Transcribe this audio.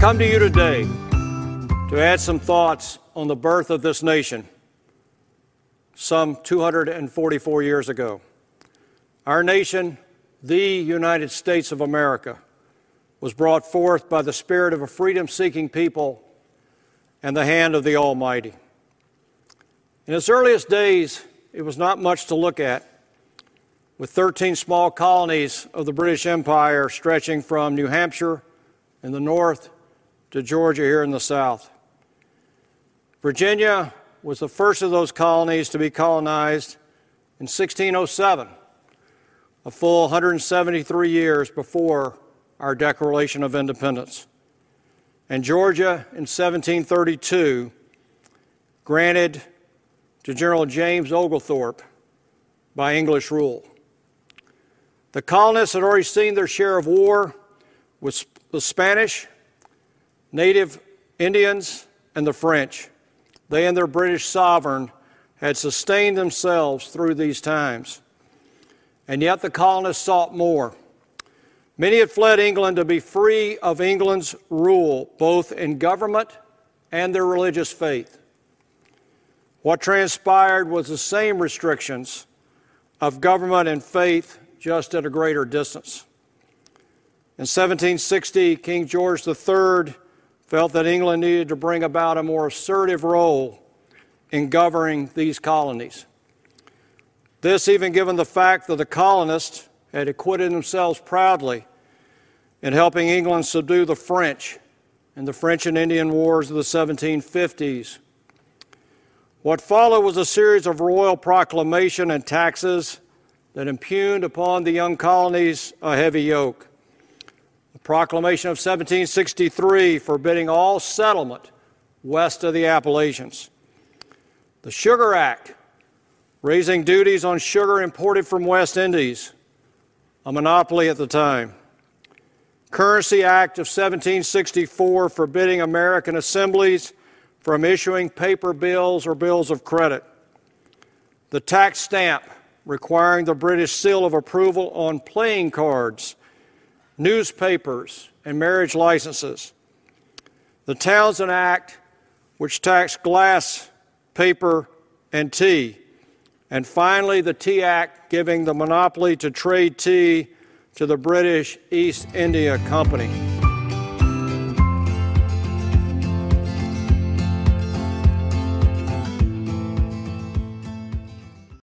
come to you today to add some thoughts on the birth of this nation some 244 years ago. Our nation, the United States of America, was brought forth by the spirit of a freedom-seeking people and the hand of the Almighty. In its earliest days, it was not much to look at, with 13 small colonies of the British Empire stretching from New Hampshire in the north to Georgia here in the south. Virginia was the first of those colonies to be colonized in 1607, a full 173 years before our Declaration of Independence. And Georgia in 1732, granted to General James Oglethorpe by English rule. The colonists had already seen their share of war with the Spanish, native Indians, and the French. They and their British sovereign had sustained themselves through these times. And yet the colonists sought more. Many had fled England to be free of England's rule, both in government and their religious faith. What transpired was the same restrictions of government and faith, just at a greater distance. In 1760, King George III felt that England needed to bring about a more assertive role in governing these colonies. This even given the fact that the colonists had acquitted themselves proudly in helping England subdue the French in the French and Indian Wars of the 1750s. What followed was a series of royal proclamation and taxes that impugned upon the young colonies a heavy yoke. The Proclamation of 1763 forbidding all settlement west of the Appalachians. The Sugar Act, raising duties on sugar imported from West Indies, a monopoly at the time. Currency Act of 1764 forbidding American assemblies from issuing paper bills or bills of credit. The tax stamp requiring the British seal of approval on playing cards, newspapers, and marriage licenses. The Townshend Act, which taxed glass, paper, and tea. And finally, the Tea Act, giving the monopoly to trade tea to the British East India Company.